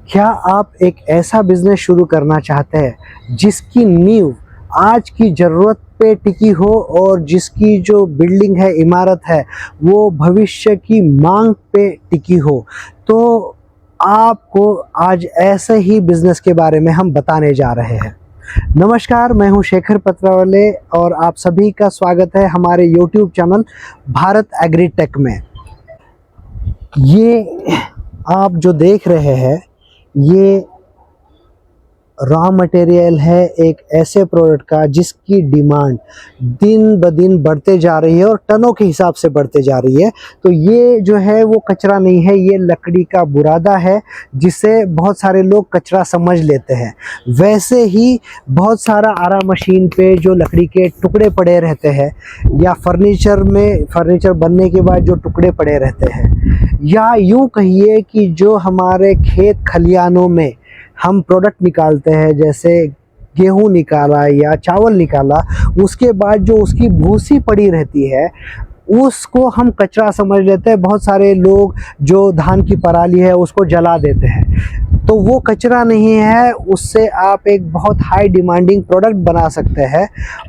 क्या आप एक ऐसा बिजनेस शुरू करना चाहते हैं जिसकी नींव आज की ज़रूरत पे टिकी हो और जिसकी जो बिल्डिंग है, इमारत है, वो भविष्य की मांग पे टिकी हो? तो आपको आज ऐसे ही बिजनेस के बारे में हम बताने जा रहे हैं। नमस्कार, मैं हूं शेखर पत्रावले और आप सभी का स्वागत है हमारे यूट्यूब चैनल भारत एग्रीटेक में। ये आप जो देख रहे हैं, ये रॉ मटेरियल है एक ऐसे प्रोडक्ट का जिसकी डिमांड दिन ब दिन बढ़ते जा रही है और टनों के हिसाब से बढ़ते जा रही है। तो ये जो है वो कचरा नहीं है, ये लकड़ी का बुरादा है जिसे बहुत सारे लोग कचरा समझ लेते हैं। वैसे ही बहुत सारा आरा मशीन पे जो लकड़ी के टुकड़े पड़े रहते हैं या फर्नीचर बनने के बाद जो टुकड़े पड़े रहते हैं, या यूँ कहिए कि जो हमारे खेत खलियानों में हम प्रोडक्ट निकालते हैं, जैसे गेहूं निकाला या चावल निकाला, उसके बाद जो उसकी भूसी पड़ी रहती है उसको हम कचरा समझ लेते हैं। बहुत सारे लोग जो धान की पराली है उसको जला देते हैं, तो वो कचरा नहीं है, उससे आप एक बहुत हाई डिमांडिंग प्रोडक्ट बना सकते हैं।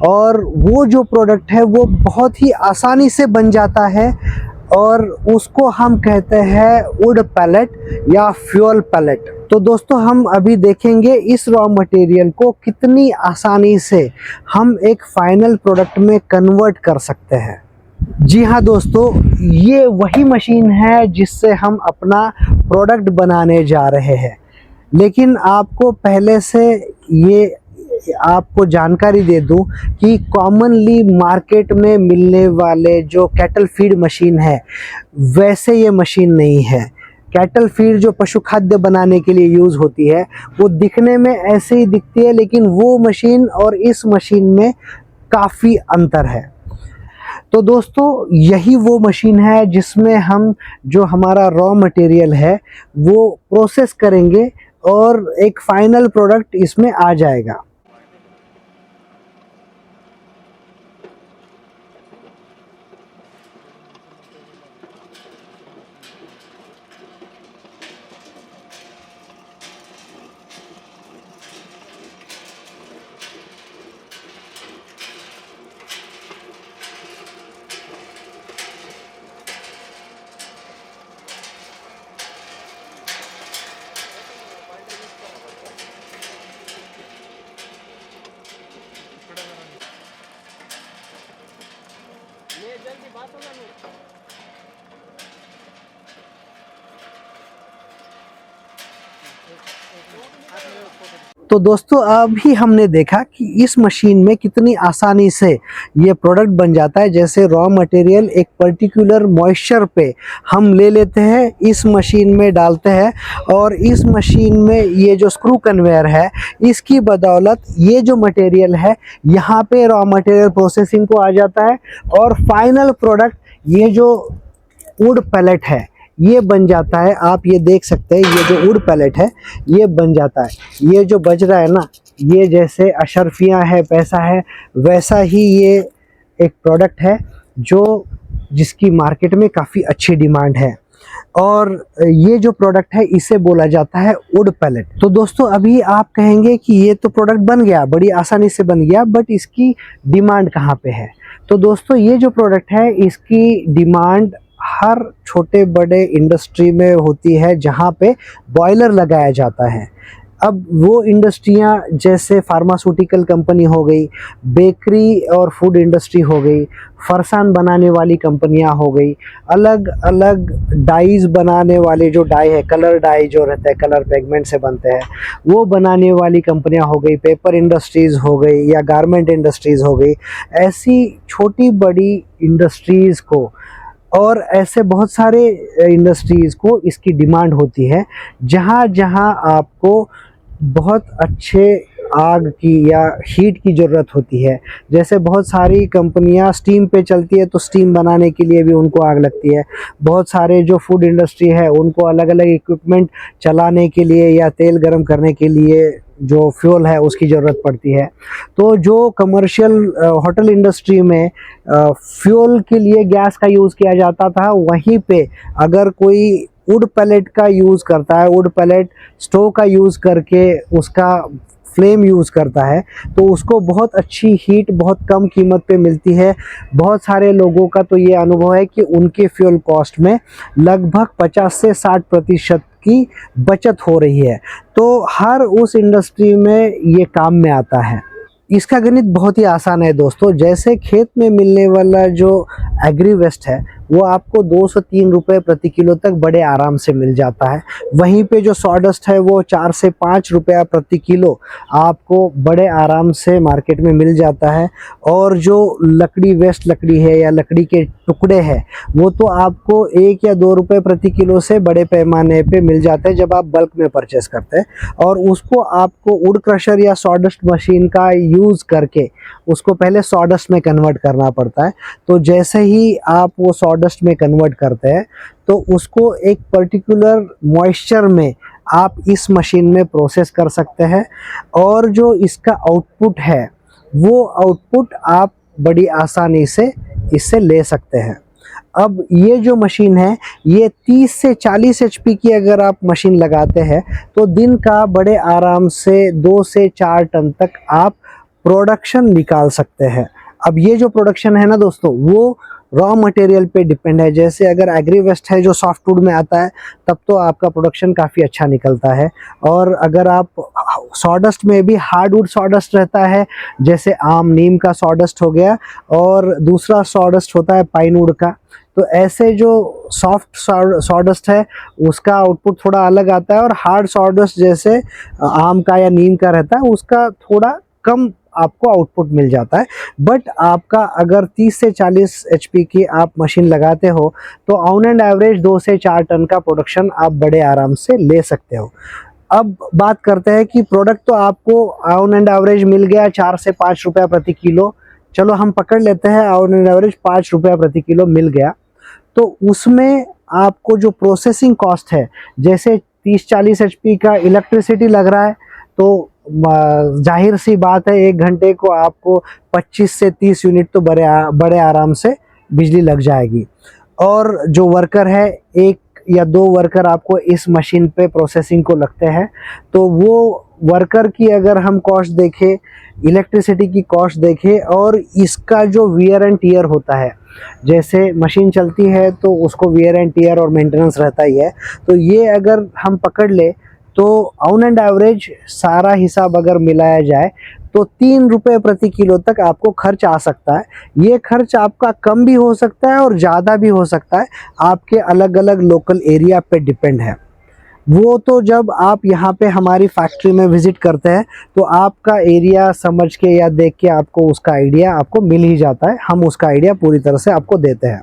और वो जो प्रोडक्ट है वो बहुत ही आसानी से बन जाता है और उसको हम कहते हैं वुड पैलेट या फ्यूल पैलेट। तो दोस्तों, हम अभी देखेंगे इस रॉ मटेरियल को कितनी आसानी से हम एक फाइनल प्रोडक्ट में कन्वर्ट कर सकते हैं। जी हाँ दोस्तों, ये वही मशीन है जिससे हम अपना प्रोडक्ट बनाने जा रहे हैं। लेकिन आपको पहले से ये आपको जानकारी दे दूं कि कॉमनली मार्केट में मिलने वाले जो कैटल फीड मशीन है, वैसे ये मशीन नहीं है। कैटल फीड जो पशु खाद्य बनाने के लिए यूज़ होती है वो दिखने में ऐसे ही दिखती है, लेकिन वो मशीन और इस मशीन में काफ़ी अंतर है। तो दोस्तों, यही वो मशीन है जिसमें हम जो हमारा रॉ मटेरियल है वो प्रोसेस करेंगे और एक फाइनल प्रोडक्ट इसमें आ जाएगा। तो दोस्तों, अभी हमने देखा कि इस मशीन में कितनी आसानी से ये प्रोडक्ट बन जाता है। जैसे रॉ मटेरियल एक पर्टिकुलर मॉइस्चर पे हम ले लेते हैं, इस मशीन में डालते हैं और इस मशीन में ये जो स्क्रू कन्वेयर है, इसकी बदौलत ये जो मटेरियल है यहाँ पे रॉ मटेरियल प्रोसेसिंग को आ जाता है और फाइनल प्रोडक्ट ये जो वुड पैलेट है ये बन जाता है। आप ये देख सकते हैं, ये जो वुड पैलेट है ये बन जाता है। ये जो बज रहा है ना, ये जैसे अशर्फियाँ है, पैसा है, वैसा ही ये एक प्रोडक्ट है जो जिसकी मार्केट में काफ़ी अच्छी डिमांड है। और ये जो प्रोडक्ट है इसे बोला जाता है वुड पैलेट। तो दोस्तों, अभी आप कहेंगे कि ये तो प्रोडक्ट बन गया, बड़ी आसानी से बन गया, बट इसकी डिमांड कहाँ पे है? तो दोस्तों, ये जो प्रोडक्ट है इसकी डिमांड हर छोटे बड़े इंडस्ट्री में होती है जहाँ पे बॉयलर लगाया जाता है। अब वो इंडस्ट्रियाँ जैसे फार्मास्यूटिकल कंपनी हो गई, बेकरी और फूड इंडस्ट्री हो गई, फरसान बनाने वाली कंपनियां हो गई, अलग अलग डाइज बनाने वाले जो डाई है, कलर डाई जो रहता है, कलर पिगमेंट से बनते हैं, वो बनाने वाली कंपनियां हो गई, पेपर इंडस्ट्रीज़ हो गई या गारमेंट इंडस्ट्रीज़ हो गई। ऐसी छोटी बड़ी इंडस्ट्रीज़ को और ऐसे बहुत सारे इंडस्ट्रीज़ को इसकी डिमांड होती है। जहाँ जहाँ आपको बहुत अच्छे आग की या हीट की ज़रूरत होती है, जैसे बहुत सारी कंपनियां स्टीम पे चलती है तो स्टीम बनाने के लिए भी उनको आग लगती है। बहुत सारे जो फूड इंडस्ट्री है उनको अलग अलग इक्विपमेंट चलाने के लिए या तेल गर्म करने के लिए जो फ्यूल है उसकी ज़रूरत पड़ती है। तो जो कमर्शियल होटल इंडस्ट्री में फ्यूल के लिए गैस का यूज़ किया जाता था, वहीं पे अगर कोई वुड पैलेट का यूज़ करता है, वुड पैलेट स्टोव का यूज़ करके उसका फ्लेम यूज़ करता है, तो उसको बहुत अच्छी हीट बहुत कम कीमत पे मिलती है। बहुत सारे लोगों का तो ये अनुभव है कि उनके फ्यूल कॉस्ट में लगभग 50 से 60% की बचत हो रही है। तो हर उस इंडस्ट्री में ये काम में आता है। इसका गणित बहुत ही आसान है दोस्तों। जैसे खेत में मिलने वाला जो एग्री वेस्ट है वो आपको 2 से 3 रुपये प्रति किलो तक बड़े आराम से मिल जाता है। वहीं पे जो सॉडस्ट है वो 4 से 5 रुपया प्रति किलो आपको बड़े आराम से मार्केट में मिल जाता है। और जो लकड़ी वेस्ट लकड़ी है या लकड़ी के टुकड़े हैं वो तो आपको 1 या 2 रुपये प्रति किलो से बड़े पैमाने पे मिल जाते हैं जब आप बल्क में परचेस करते हैं। और उसको आपको वुड क्रशर या सॉडस्ट मशीन का यूज़ करके उसको पहले सॉडस्ट में कन्वर्ट करना पड़ता है। तो जैसे ही आप वो सॉडस्ट में कन्वर्ट करते हैं तो उसको एक पर्टिकुलर मॉइस्चर में आप इस मशीन में प्रोसेस कर सकते हैं। और जो इसका आउटपुट है वो आउटपुट आप बड़ी आसानी से इससे ले सकते हैं। अब ये जो मशीन है ये 30 से 40 एचपी की अगर आप मशीन लगाते हैं तो दिन का बड़े आराम से 2 से 4 टन तक आप प्रोडक्शन निकाल सकते हैं। अब ये जो प्रोडक्शन है ना दोस्तों वो रॉ मटेरियल पे डिपेंड है। जैसे अगर एग्री वेस्ट है जो सॉफ्टवुड में आता है तब तो आपका प्रोडक्शन काफ़ी अच्छा निकलता है। और अगर आप सॉडस्ट में भी हार्डवुड सॉडस्ट रहता है, जैसे आम नीम का सॉडस्ट हो गया और दूसरा सॉडस्ट होता है पाइनवुड का, तो ऐसे जो सॉफ्ट सॉडस्ट है उसका आउटपुट थोड़ा अलग आता है। और हार्ड सॉडस्ट जैसे आम का या नीम का रहता है उसका थोड़ा कम आपको आउटपुट मिल जाता है। बट आपका अगर 30 से 40 एचपी की आप मशीन लगाते हो तो ऑन एंड एवरेज 2 से 4 टन का प्रोडक्शन आप बड़े आराम से ले सकते हो। अब बात करते हैं कि प्रोडक्ट तो आपको ऑन एंड एवरेज मिल गया 4 से 5 रुपया प्रति किलो। चलो हम पकड़ लेते हैं ऑन एंड एवरेज 5 रुपया प्रति किलो मिल गया। तो उसमें आपको जो प्रोसेसिंग कॉस्ट है, जैसे 30-40 एचपी का इलेक्ट्रिसिटी लग रहा है तो जाहिर सी बात है 1 घंटे को आपको 25 से 30 यूनिट तो बड़े आराम से बिजली लग जाएगी। और जो वर्कर है 1 या 2 वर्कर आपको इस मशीन पे प्रोसेसिंग को लगते हैं। तो वो वर्कर की अगर हम कॉस्ट देखें, इलेक्ट्रिसिटी की कॉस्ट देखें और इसका जो वियर एंड टीयर होता है, जैसे मशीन चलती है तो उसको वियर एंड टीयर और मेंटेनेंस रहता ही है, तो ये अगर हम पकड़ ले तो ऑन एंड एवरेज सारा हिसाब अगर मिलाया जाए तो 3 रुपये प्रति किलो तक आपको खर्च आ सकता है। ये खर्च आपका कम भी हो सकता है और ज़्यादा भी हो सकता है, आपके अलग अलग लोकल एरिया पे डिपेंड है। वो तो जब आप यहाँ पे हमारी फैक्ट्री में विज़िट करते हैं तो आपका एरिया समझ के या देख के आपको उसका आइडिया आपको मिल ही जाता है। हम उसका आइडिया पूरी तरह से आपको देते हैं।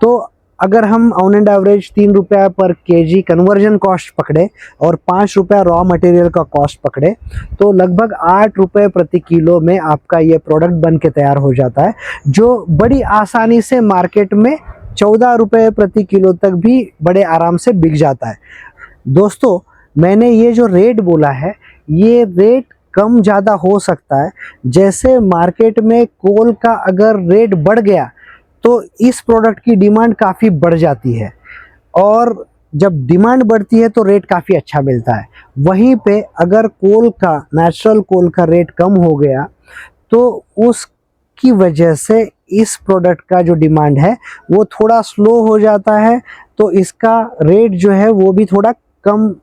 तो अगर हम ऑन एंड एवरेज 3 रुपया पर केजी कन्वर्जन कॉस्ट पकड़े और 5 रुपया रॉ मटेरियल का कॉस्ट पकड़े तो लगभग 8 रुपये प्रति किलो में आपका ये प्रोडक्ट बन के तैयार हो जाता है, जो बड़ी आसानी से मार्केट में 14 रुपये प्रति किलो तक भी बड़े आराम से बिक जाता है। दोस्तों मैंने ये जो रेट बोला है ये रेट कम ज़्यादा हो सकता है। जैसे मार्केट में कोल का अगर रेट बढ़ गया तो इस प्रोडक्ट की डिमांड काफ़ी बढ़ जाती है और जब डिमांड बढ़ती है तो रेट काफ़ी अच्छा मिलता है। वहीं पे अगर कोल का नेचुरल कोल का रेट कम हो गया तो उसकी वजह से इस प्रोडक्ट का जो डिमांड है वो थोड़ा स्लो हो जाता है, तो इसका रेट जो है वो भी थोड़ा कम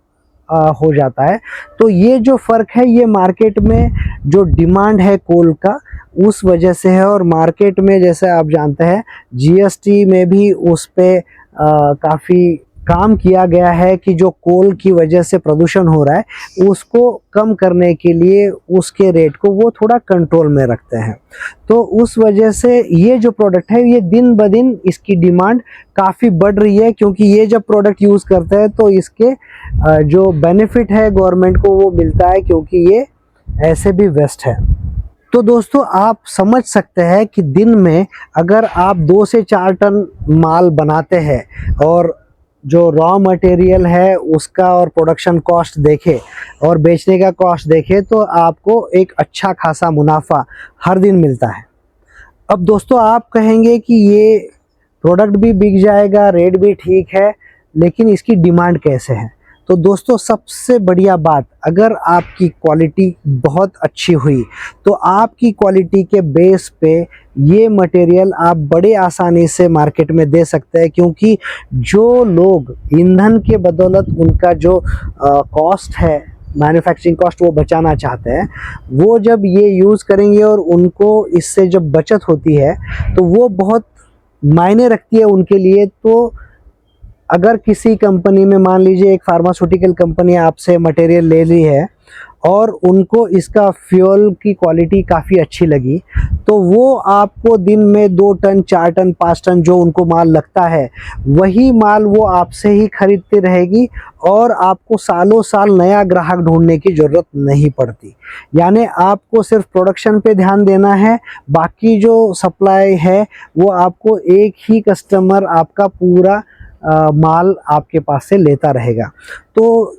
हो जाता है। तो ये जो फ़र्क है ये मार्केट में जो डिमांड है कोल का उस वजह से है। और मार्केट में जैसे आप जानते हैं जीएसटी में भी उस पे काफ़ी काम किया गया है कि जो कोल की वजह से प्रदूषण हो रहा है उसको कम करने के लिए उसके रेट को वो थोड़ा कंट्रोल में रखते हैं। तो उस वजह से ये जो प्रोडक्ट है ये दिन ब दिन इसकी डिमांड काफ़ी बढ़ रही है, क्योंकि ये जब प्रोडक्ट यूज़ करते हैं तो इसके जो बेनिफिट है गवर्नमेंट को वो मिलता है, क्योंकि ये ऐसे भी वेस्ट है। तो दोस्तों आप समझ सकते हैं कि दिन में अगर आप 2 से 4 टन माल बनाते हैं और जो रॉ मटेरियल है उसका और प्रोडक्शन कॉस्ट देखे और बेचने का कॉस्ट देखे तो आपको एक अच्छा खासा मुनाफा हर दिन मिलता है। अब दोस्तों आप कहेंगे कि ये प्रोडक्ट भी बिक जाएगा, रेट भी ठीक है, लेकिन इसकी डिमांड कैसे है। तो दोस्तों सबसे बढ़िया बात, अगर आपकी क्वालिटी बहुत अच्छी हुई तो आपकी क्वालिटी के बेस पे ये मटेरियल आप बड़े आसानी से मार्केट में दे सकते हैं, क्योंकि जो लोग ईंधन के बदौलत उनका जो कॉस्ट है, मैन्युफैक्चरिंग कॉस्ट, वो बचाना चाहते हैं, वो जब ये यूज़ करेंगे और उनको इससे जब बचत होती है तो वो बहुत मायने रखती है उनके लिए। तो अगर किसी कंपनी में, मान लीजिए एक फार्मास्यूटिकल कंपनी आपसे मटेरियल ले ली है और उनको इसका फ्यूल की क्वालिटी काफ़ी अच्छी लगी, तो वो आपको दिन में 2 टन 4 टन 5 टन जो उनको माल लगता है, वही माल वो आपसे ही खरीदती रहेगी और आपको सालों साल नया ग्राहक ढूंढने की ज़रूरत नहीं पड़ती। यानी आपको सिर्फ प्रोडक्शन पे ध्यान देना है, बाकी जो सप्लाई है वो आपको एक ही कस्टमर आपका पूरा माल आपके पास से लेता रहेगा। तो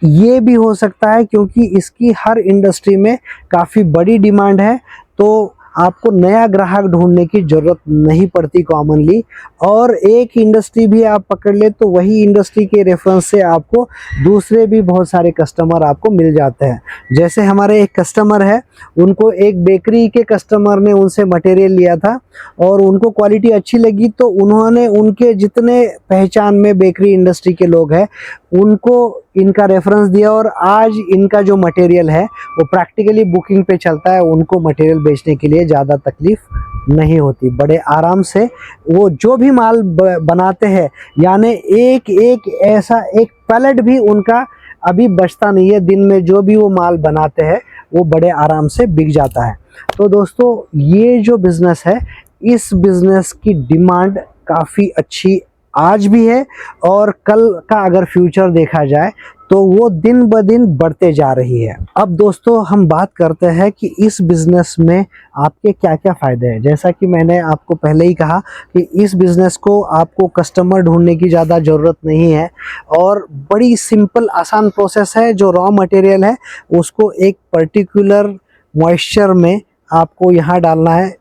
ये भी हो सकता है क्योंकि इसकी हर इंडस्ट्री में काफ़ी बड़ी डिमांड है, तो आपको नया ग्राहक ढूंढने की ज़रूरत नहीं पड़ती कॉमनली। और एक इंडस्ट्री भी आप पकड़ ले तो वही इंडस्ट्री के रेफरेंस से आपको दूसरे भी बहुत सारे कस्टमर आपको मिल जाते हैं। जैसे हमारे एक कस्टमर है, उनको एक बेकरी के कस्टमर ने उनसे मटेरियल लिया था और उनको क्वालिटी अच्छी लगी, तो उन्होंने उनके जितने पहचान में बेकरी इंडस्ट्री के लोग हैं उनको इनका रेफरेंस दिया और आज इनका जो मटेरियल है वो प्रैक्टिकली बुकिंग पे चलता है। उनको मटेरियल बेचने के लिए ज़्यादा तकलीफ नहीं होती, बड़े आराम से वो जो भी माल बनाते हैं, यानी एक एक ऐसा एक पैलेट भी उनका अभी बचता नहीं है। दिन में जो भी वो माल बनाते हैं वो बड़े आराम से बिक जाता है। तो दोस्तों ये जो बिज़नेस है, इस बिज़नेस की डिमांड काफ़ी अच्छी आज भी है और कल का अगर फ्यूचर देखा जाए तो वो दिन ब दिन बढ़ते जा रही है। अब दोस्तों हम बात करते हैं कि इस बिज़नेस में आपके क्या क्या फ़ायदे हैं। जैसा कि मैंने आपको पहले ही कहा कि इस बिज़नेस को आपको कस्टमर ढूंढने की ज़्यादा ज़रूरत नहीं है और बड़ी सिंपल आसान प्रोसेस है। जो रॉ मटेरियल है उसको एक पर्टिकुलर मॉइस्चर में आपको यहाँ डालना है।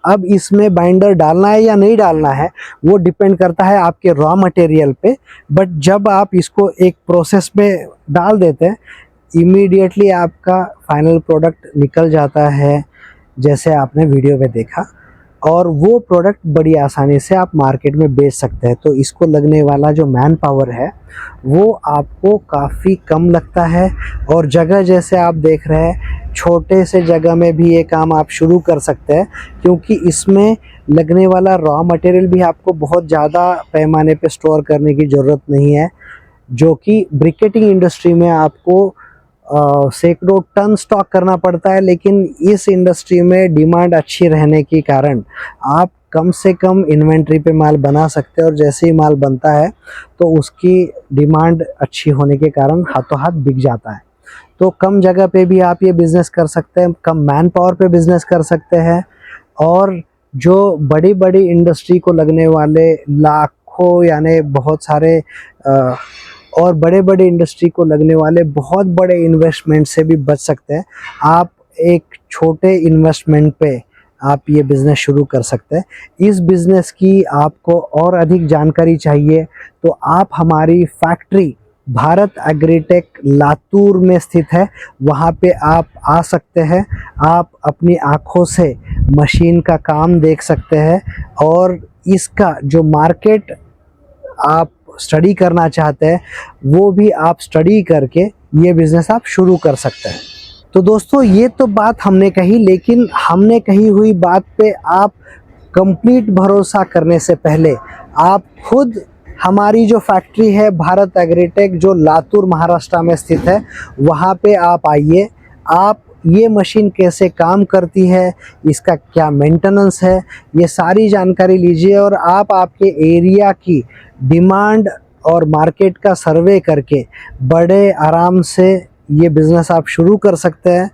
अब इसमें बाइंडर डालना है या नहीं डालना है वो डिपेंड करता है आपके रॉ मटेरियल पे, बट जब आप इसको एक प्रोसेस में डाल देते हैं इमीडिएटली आपका फाइनल प्रोडक्ट निकल जाता है, जैसे आपने वीडियो में देखा, और वो प्रोडक्ट बड़ी आसानी से आप मार्केट में बेच सकते हैं। तो इसको लगने वाला जो मैन पावर है वो आपको काफ़ी कम लगता है और जगह जैसे आप देख रहे हैं छोटे से जगह में भी ये काम आप शुरू कर सकते हैं, क्योंकि इसमें लगने वाला रॉ मटेरियल भी आपको बहुत ज़्यादा पैमाने पे स्टोर करने की ज़रूरत नहीं है, जो कि ब्रिकेटिंग इंडस्ट्री में आपको सैकड़ों टन स्टॉक करना पड़ता है। लेकिन इस इंडस्ट्री में डिमांड अच्छी रहने के कारण आप कम से कम इन्वेंट्री पे माल बना सकते हैं और जैसे ही माल बनता है तो उसकी डिमांड अच्छी होने के कारण हाथों हाथ बिक जाता है। तो कम जगह पे भी आप ये बिज़नेस कर सकते हैं, कम मैन पावर पे बिज़नेस कर सकते हैं और जो बड़ी बड़ी इंडस्ट्री को लगने वाले लाखों यानी बहुत सारे और बड़े बड़े इंडस्ट्री को लगने वाले बहुत बड़े इन्वेस्टमेंट से भी बच सकते हैं। आप एक छोटे इन्वेस्टमेंट पे आप ये बिज़नेस शुरू कर सकते हैं। इस बिज़नेस की आपको और अधिक जानकारी चाहिए तो आप हमारी फैक्ट्री भारत एग्रीटेक लातूर में स्थित है, वहाँ पे आप आ सकते हैं। आप अपनी आँखों से मशीन का काम देख सकते हैं और इसका जो मार्केट आप स्टडी करना चाहते हैं वो भी आप स्टडी करके ये बिज़नेस आप शुरू कर सकते हैं। तो दोस्तों ये तो बात हमने कही, लेकिन हमने कही हुई बात पे आप कंप्लीट भरोसा करने से पहले आप खुद हमारी जो फैक्ट्री है भारत एग्रीटेक जो लातूर महाराष्ट्र में स्थित है वहाँ पे आप आइए। आप ये मशीन कैसे काम करती है, इसका क्या मेंटेनेंस है, ये सारी जानकारी लीजिए और आप आपके एरिया की डिमांड और मार्केट का सर्वे करके बड़े आराम से ये बिज़नेस आप शुरू कर सकते हैं।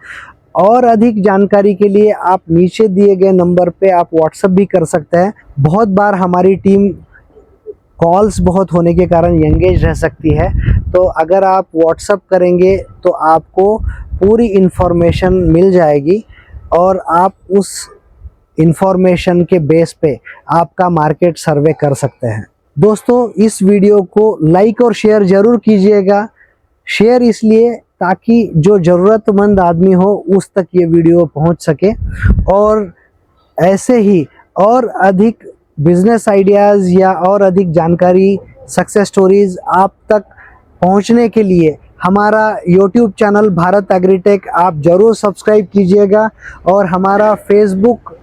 और अधिक जानकारी के लिए आप नीचे दिए गए नंबर पे आप व्हाट्सएप भी कर सकते हैं। बहुत बार हमारी टीम कॉल्स बहुत होने के कारण एंगेज रह सकती है, तो अगर आप व्हाट्सएप करेंगे तो आपको पूरी इन्फॉर्मेशन मिल जाएगी और आप उस इन्फॉर्मेशन के बेस पे आपका मार्केट सर्वे कर सकते हैं। दोस्तों इस वीडियो को लाइक और शेयर ज़रूर कीजिएगा। शेयर इसलिए ताकि जो ज़रूरतमंद आदमी हो उस तक ये वीडियो पहुंच सके, और ऐसे ही और अधिक बिजनेस आइडियाज़ या और अधिक जानकारी, सक्सेस स्टोरीज़ आप तक पहुंचने के लिए हमारा यूट्यूब चैनल भारत एग्रीटेक आप ज़रूर सब्सक्राइब कीजिएगा, और हमारा फेसबुक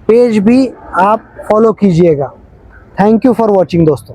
पेज भी आप फॉलो कीजिएगा। थैंक यू फॉर वॉचिंग दोस्तों।